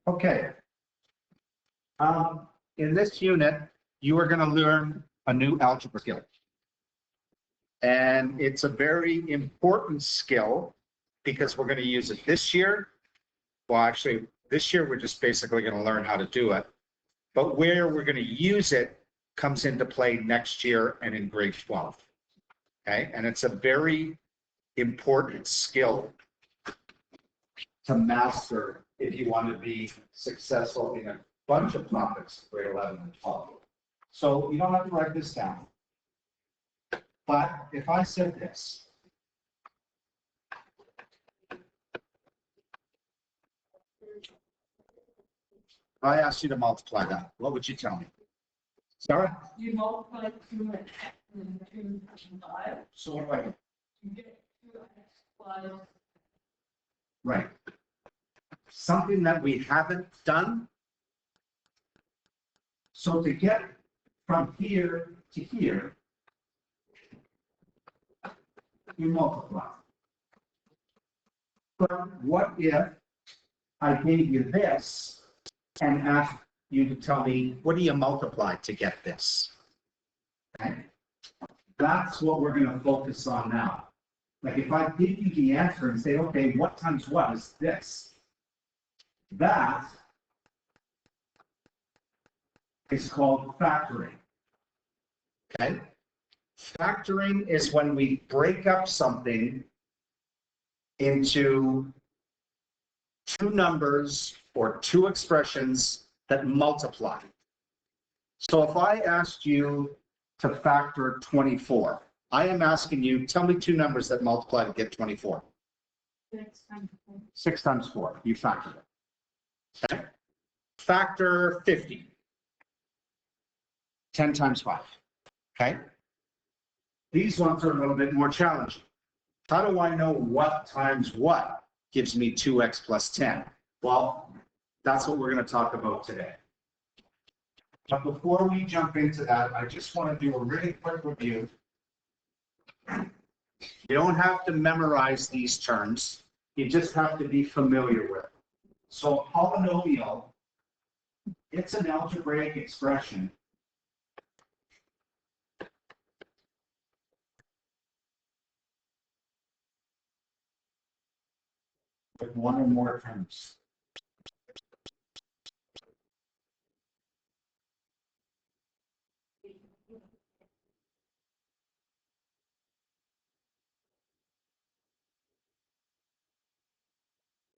Okay. In this unit, you are going to learn a new algebra skill. And it's a very important skill because we're going to use it this year. Well, actually, this year we're just basically going to learn how to do it. But where we're going to use it comes into play next year and in grade 12. Okay, and it's a very important skill to master if you want to be successful in a bunch of topics, grade 11 and 12. So you don't have to write this down. But if I said this, if I asked you to multiply that, what would you tell me? Sarah? You multiply 2x and 2 and 5. So what do I do? You get 2x plus. Right. Something that we haven't done. So to get from here to here, you multiply. But what if I gave you this and asked you to tell me, what do you multiply to get this? Okay. That's what we're going to focus on now. Like if I give you the answer and say, okay, what times what is this? That is called factoring. Okay? Factoring is when we break up something into two numbers or two expressions that multiply. So if I asked you to factor 24, I am asking you, tell me two numbers that multiply to get 24. 6 times 4. 6 times 4, you factor it. Okay. Factor 50. 10 times 5. Okay. These ones are a little bit more challenging. How do I know what times what gives me 2x plus 10? Well, that's what we're going to talk about today. But before we jump into that, I just want to do a really quick review. You don't have to memorize these terms. You just have to be familiar with them. So a polynomial, it's an algebraic expression with one or more terms.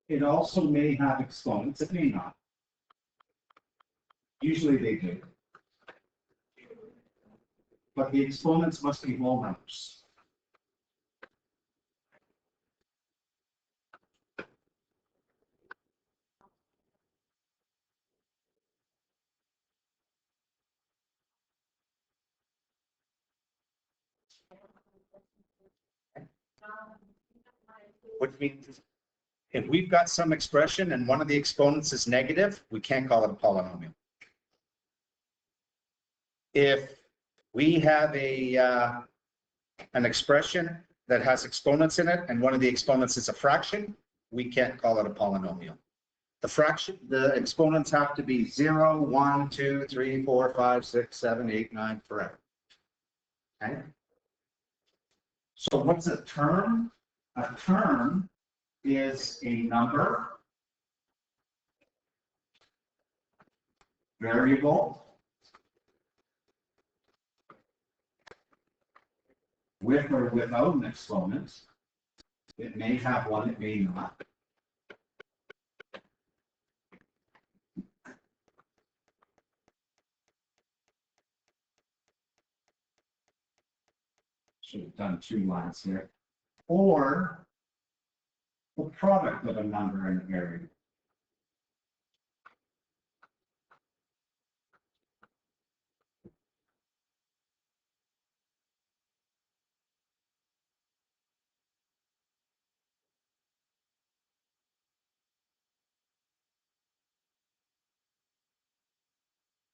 It also may have exponents, it may not. Usually they do. But the exponents must be whole numbers. Which means if we've got some expression and one of the exponents is negative, we can't call it a polynomial. If we have an expression that has exponents in it and one of the exponents is a fraction, we can't call it a polynomial. The exponents have to be 0, 1, 2, 3, 4, 5, 6, 7, 8, 9, forever. Okay? So what's a term? A term is a number, variable, with or without an exponent. It may have one, it may not. Should have done 2 lines here. Or the product of a number and a variable.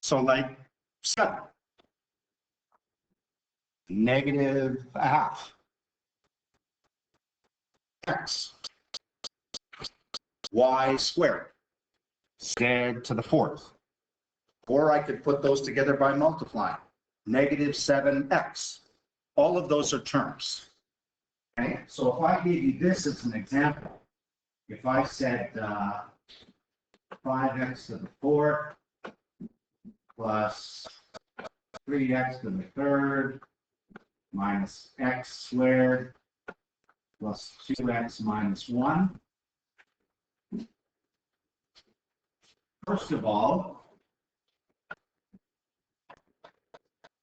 So like 7, negative a half, x, y squared. z to the fourth. Or I could put those together by multiplying. Negative 7x. All of those are terms. Okay, so if I gave you this as an example, if I said 5x to the fourth plus 3x to the third minus x squared plus 2x minus 1. First of all,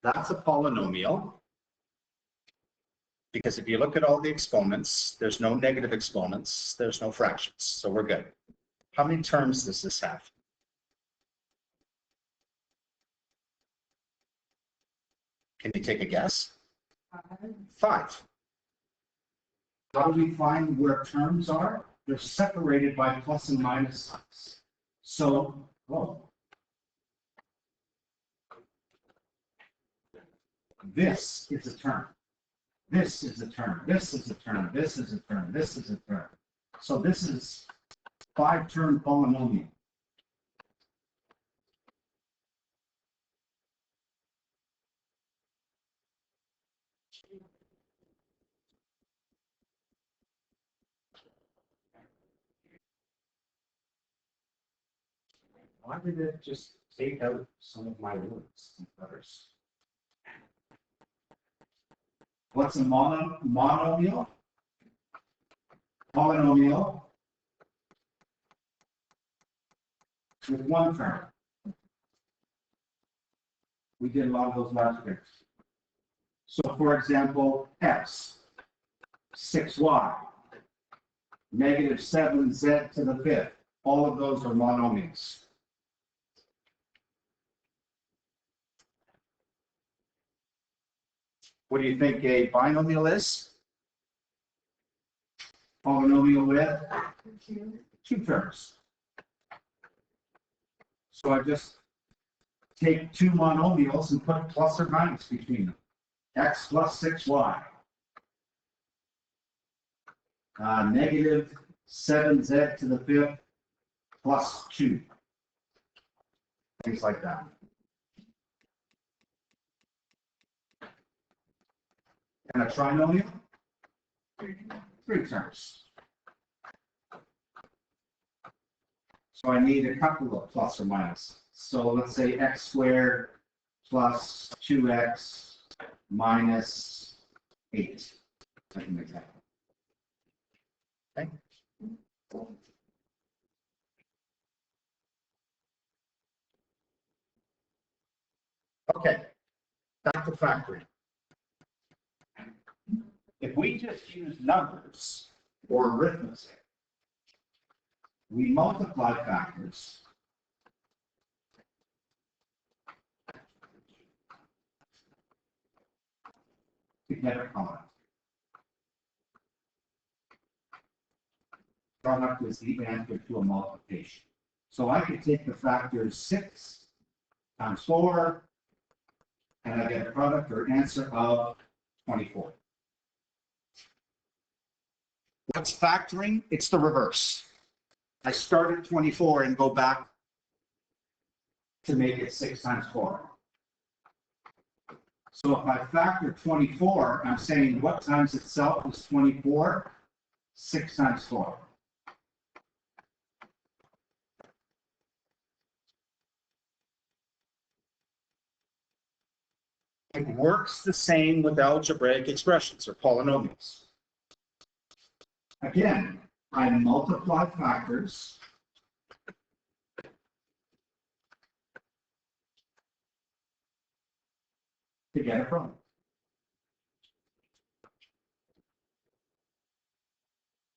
that's a polynomial. Because if you look at all the exponents, there's no negative exponents, there's no fractions, so we're good. How many terms does this have? Can you take a guess? 5. How do we find where terms are? They're separated by plus and minus signs. So, this is a term. This is a term. This is a term. This is a term. This is a term. So this is 5-term polynomial. Why did it just take out some of my words and letters? What's a monomial? Polynomial with one term. We did a lot of those last week. So for example, x, 6y, negative 7z to the fifth. All of those are monomials. What do you think a binomial is? Polynomial with 2 terms. So I just take 2 monomials and put plus or minus between them. X plus 6y. Negative 7z to the fifth plus 2. Things like that. And a trinomial? 3 terms. So I need a couple of plus or minus. So let's say x squared plus 2x minus 8. Like an example. Okay. Okay. Back to factoring. If we just use numbers or arithmetic, we multiply factors to get a product. Product is the answer to a multiplication. So I could take the factors 6 times 4, and I get a product or answer of 24. What's factoring? It's the reverse. I start at 24 and go back to make it 6 times 4. So if I factor 24, I'm saying what times itself is 24? 6 times 4. It works the same with algebraic expressions or polynomials. Again, I multiply factors to get a product.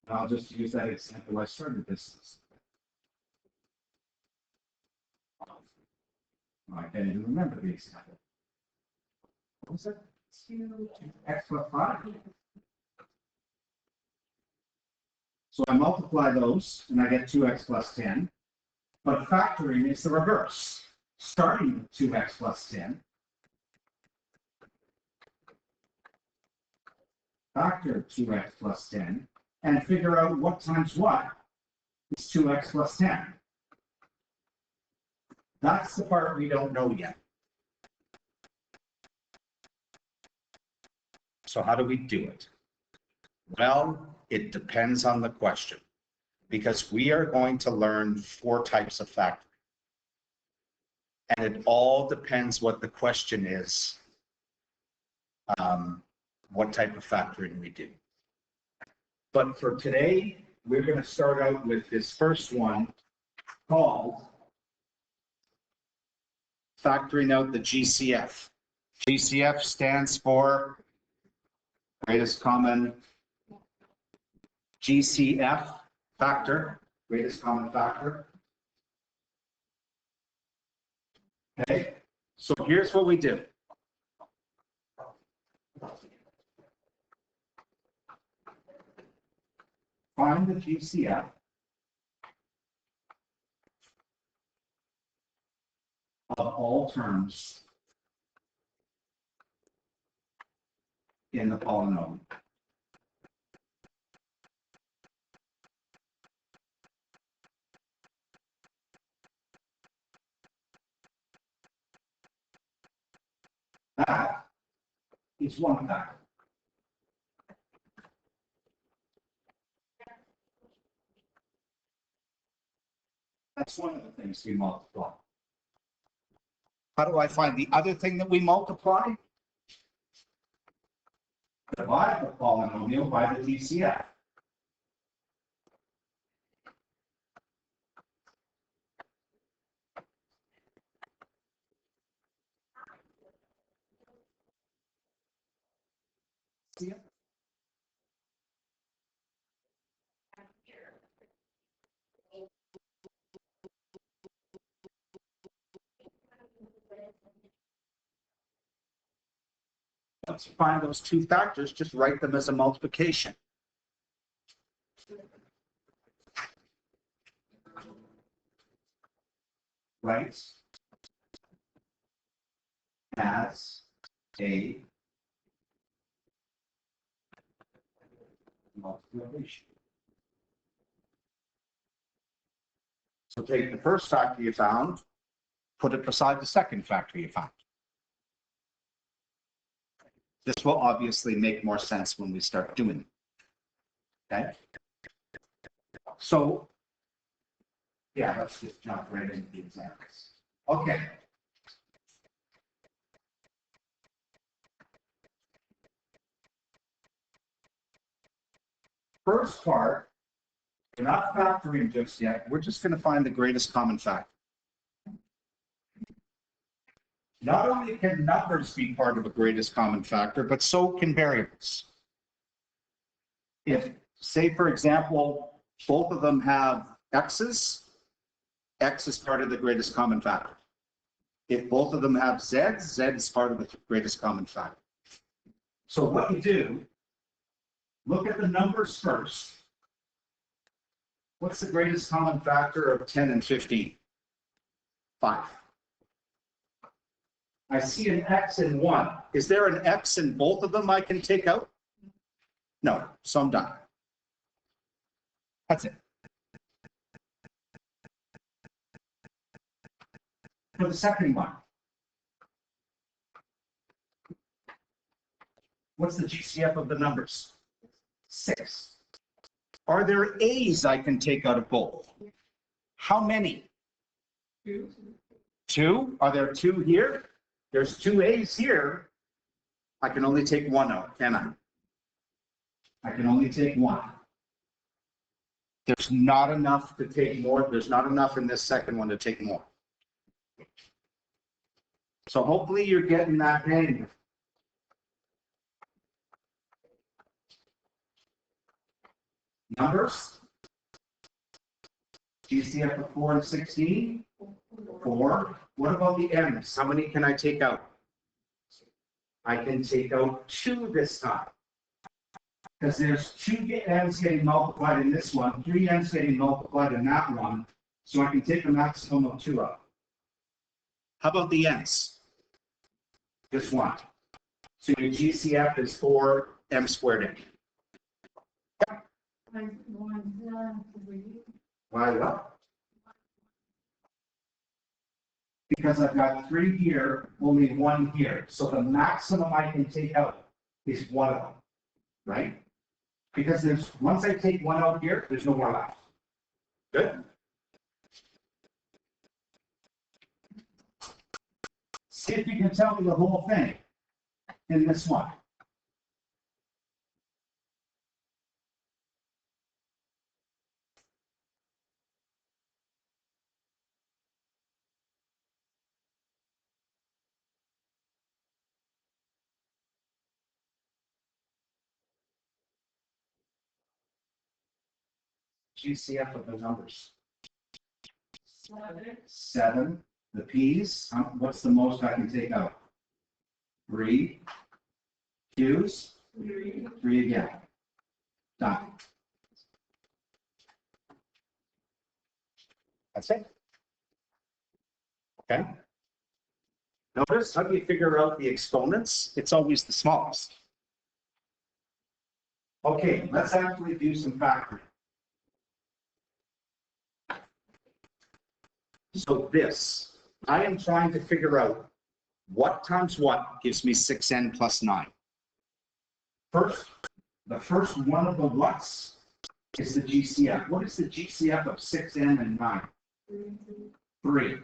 And I'll just use that example I started this. I can't even remember the example. What was it? 2x plus 5. So I multiply those, and I get 2x plus 10. But factoring is the reverse. Starting with 2x plus 10. Factor 2x plus 10, and figure out what times what is 2x plus 10. That's the part we don't know yet. So how do we do it? Well, it depends on the question, because we are going to learn 4 types of factoring. And it all depends what the question is, what type of factoring we do. But for today, we're going to start out with this first one called factoring out the GCF. GCF stands for greatest common GCF factor, greatest common factor. Okay, so here's what we do. Find the GCF of all terms in the polynomial. That is one factor. That's one of the things we multiply. How do I find the other thing that we multiply? Divide the polynomial by the GCF. Once you find those 2 factors, just write them as a multiplication. Right? As a multiplication. So take the first factor you found, put it beside the second factor you found. This will obviously make more sense when we start doing it. Okay? So, yeah, let's just jump right into the examples. Okay. First part, we're not factoring just yet. We're just going to find the greatest common factor. Not only can numbers be part of a greatest common factor, but so can variables. If, say, for example, both of them have x's, x is part of the greatest common factor. If both of them have z's, z is part of the greatest common factor. So what you do, look at the numbers first. What's the greatest common factor of 10 and 15? 5. I see an x in 1. Is there an x in both of them I can take out? No, so I'm done. That's it. For the second one, what's the GCF of the numbers? 6. Are there a's I can take out of both? How many? 2. 2? Are there 2 here? There's 2 a's here. I can only take 1 out, can I? I can only take 1. There's not enough to take more. There's not enough in this second one to take more. So hopefully you're getting that hang. Numbers. GCF of 4 and 16. 4. What about the m's? How many can I take out? I can take out 2 this time. Because there's 2 m's getting multiplied in this one, 3 m's getting multiplied in that one. So I can take a maximum of 2 out. How about the n's? Just 1. So your GCF is 4 m squared n. Why what? because I've got 3 here, only 1 here. So the maximum I can take out is 1 of them, right? Because once I take 1 out here, there's no more left. Good? See if you can tell me the whole thing in this one. GCF of the numbers. 7. The P's, what's the most I can take out? 3. Q's, 3 again. Done. That's it. Okay. Notice how do you figure out the exponents? It's always the smallest. Okay, let's actually do some factoring. So this, I am trying to figure out what times what gives me 6n plus 9. The first one of the what's is the GCF. What is the GCF of 6n and 9? 3.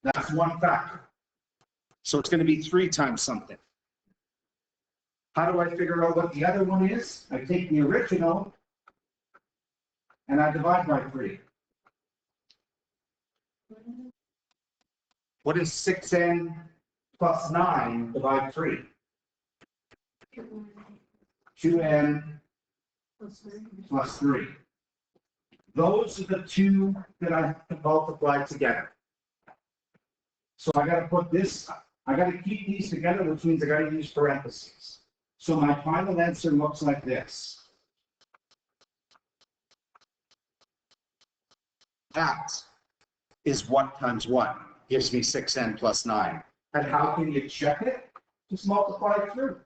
That's one factor. So it's going to be 3 times something. How do I figure out what the other one is? I take the original and I divide by 3. What is 6n plus 9 divided 3? 2n plus 3. Those are the two that I have to multiply together. So I got to put this, I got to keep these together, which means I got to use parentheses. So my final answer looks like this. That is what times what gives me 6n plus 9. And how can you check it? Just multiply it through.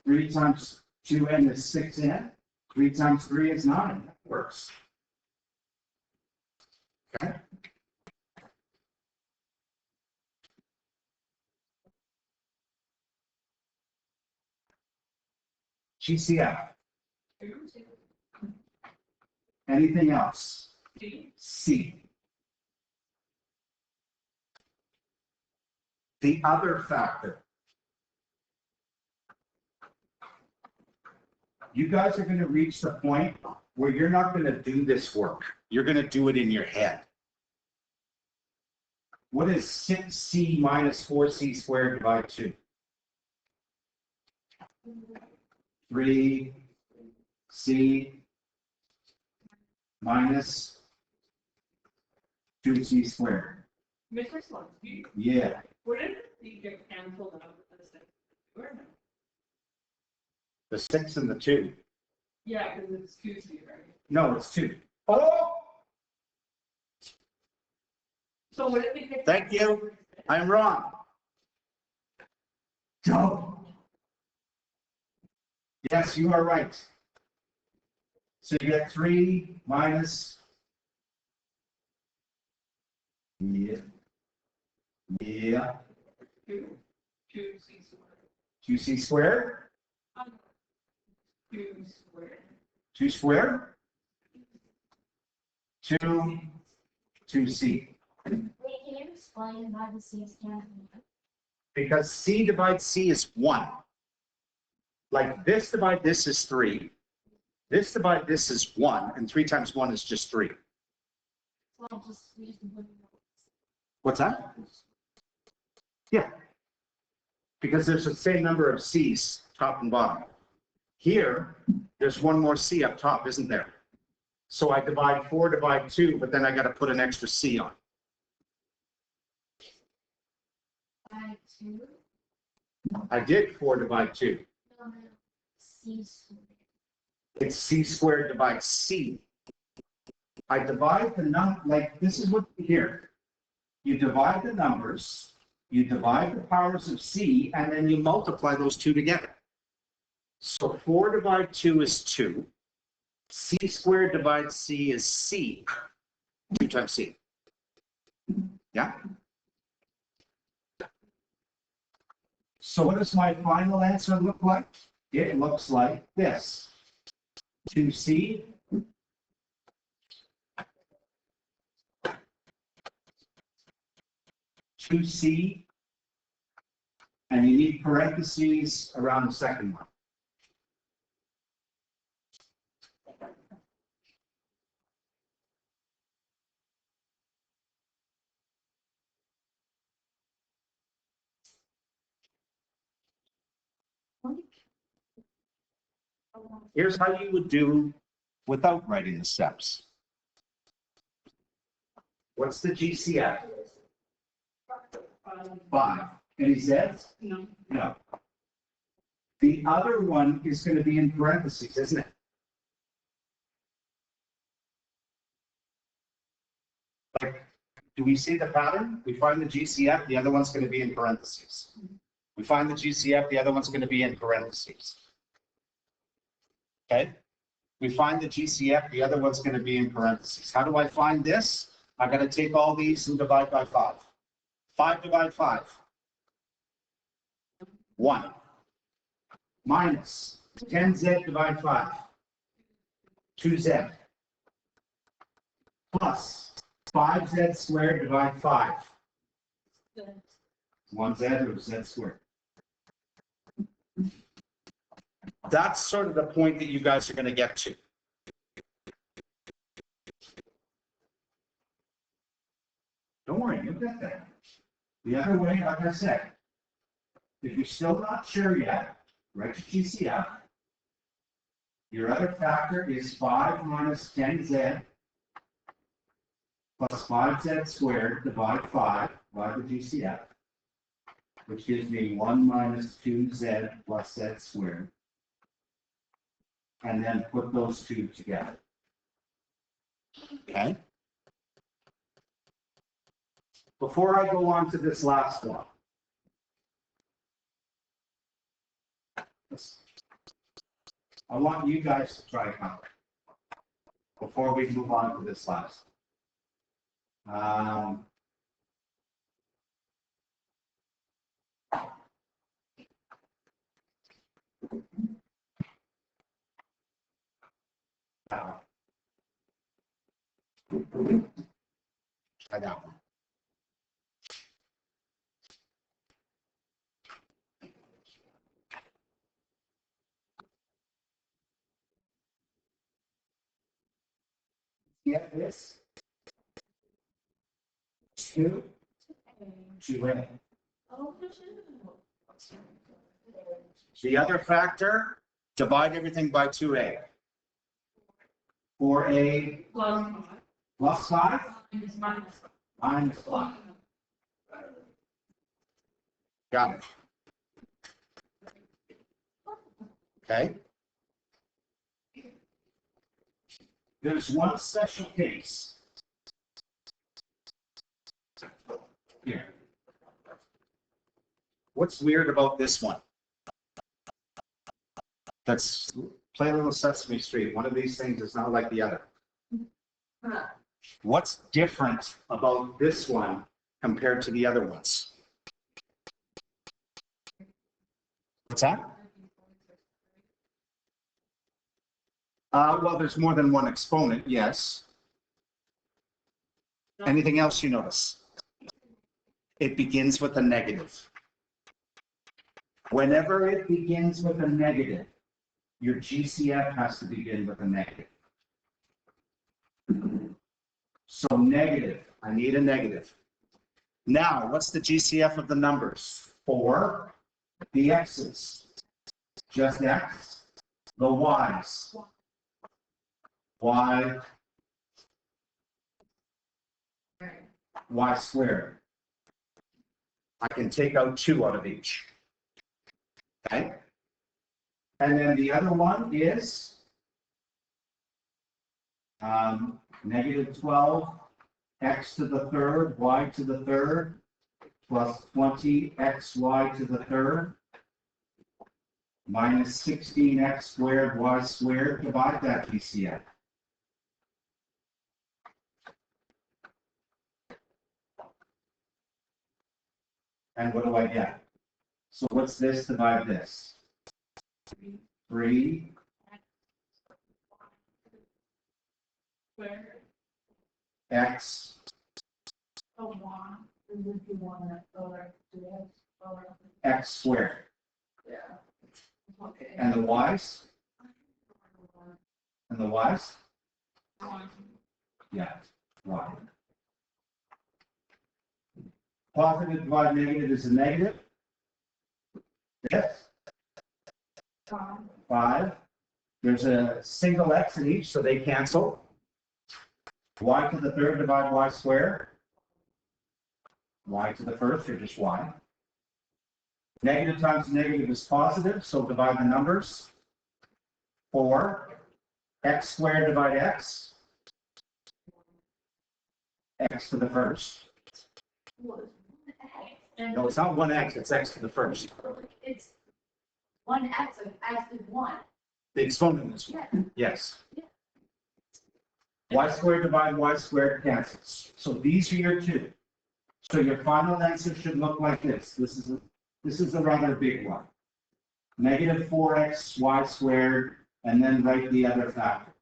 3 times 2n is 6n. 3 times 3 is 9. That works. Okay. GCF. Anything else? C. The other factor. You guys are going to reach the point where you're not going to do this work. You're going to do it in your head. What is 6c minus 4c squared divided 2? 3c minus 2c squared. Mr. Slonsky, Yeah. wouldn't it get canceled out with the 6? The 6 and the 2. Yeah, because it's 2C, right? No, it's 2. Oh, So would it be? thank you. I'm wrong. Go. Yes, you are right. So you get 3 minus. Yeah. 2C squared. 2c squared? 2 squared. 2 squared? 2c. Wait, can you explain why the C's can't? Because c divides c is 1. Like this divide this is 3. This divide this is 1. And 3 times 1 is just 3. So I'll just use the wooden numbers. What's that? Yeah. Because there's the same number of c's, top and bottom. Here, there's one more c up top, isn't there? So I divide 4, divide 2, but then I got to put an extra c on. By 2. I did 4 divide 2. No, no. C squared. It's c squared divides c. I divide the like this is what here. You divide the numbers, you divide the powers of c, And then you multiply those two together. So 4 divided 2 is 2. C squared divides c is c. 2 times c. Yeah. So what does my final answer look like? It looks like this. 2C and you need parentheses around the second one. Here's how you would do without writing the steps. What's the GCF? 5. Any Zs? No. No. The other one is going to be in parentheses, isn't it? Like, do we see the pattern? We find the GCF, the other one's going to be in parentheses. We find the GCF, the other one's going to be in parentheses. Okay? We find the GCF, the other one's going to be in parentheses. How do I find this? I've got to take all these and divide by 5. 5 divide 5. 1. Minus 10Z divide 5. 2Z. Plus 5Z squared divide 5. 1Z or Z squared. That's sort of the point that you guys are going to get to. Don't worry, you'll get there. The other way, like I said, if you're still not sure yet, write your GCF. Your other factor is 5 minus 10Z plus 5Z squared divide 5 by the GCF, which gives me 1 minus 2Z plus Z squared. And then put those two together. Okay. Before I go on to this last one, I want you guys to try count before we move on to this last. Try that one. Get this. 2, 2A. The other factor, divide everything by 2A. 4A plus 5 minus 5. Got it. Okay. There's one special case. Here. What's weird about this one? Let's play a little Sesame Street. One of these things is not like the other. What's different about this one compared to the other ones? What's that? Well, there's more than one exponent, yes. Anything else you notice? It begins with a negative. Whenever it begins with a negative, your GCF has to begin with a negative. So negative, I need a negative. Now, what's the GCF of the numbers? 4, the x's, just x, the y's, y squared. I can take out 2 out of each. Okay? And then the other one is negative 12, x to the third, y to the third, plus 20, xy to the third, minus 16x squared, y squared, divide that GCF. And what do I get? So what's this divide this? 3 Where, x oh, one, and then you want that other, or, x squared. yeah. Okay. And the y's? And the y's? One. Yeah, y. Positive divided negative is a negative. This, Five. 5. There's a single x in each, so they cancel. Y to the third divide y squared. Y to the first, or just y. Negative times negative is positive, so divide the numbers. 4. X squared divide x. X to the first. And No, it's not 1x, it's x to the first. It's one x of x is one. The exponent is Yeah. Yes. Y squared divided y squared cancels. So these are your two. So your final answer should look like this. This is a rather big one. Negative 4x y squared, and then write the other factor.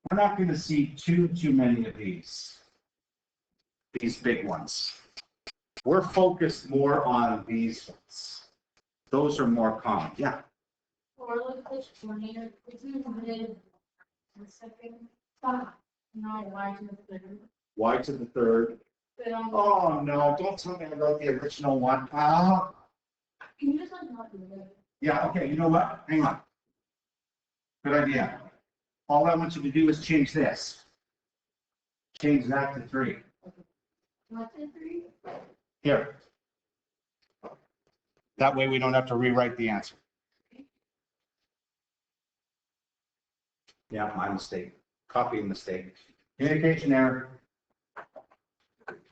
We're not going to see too many of these big ones. We're focused more on these ones. Those are more common. Yeah. Or look this one here, it's limited. The second, five, no, why to the third? Y to the third. But Oh, no, don't tell me I wrote the original one. Ah. can you just like not do that? Yeah, okay, you know what? Hang on. Good idea. All I want you to do is change this. Change that to 3. What's it three? Here. That way we don't have to rewrite the answer. Yeah, my mistake. Copying mistake. Communication error.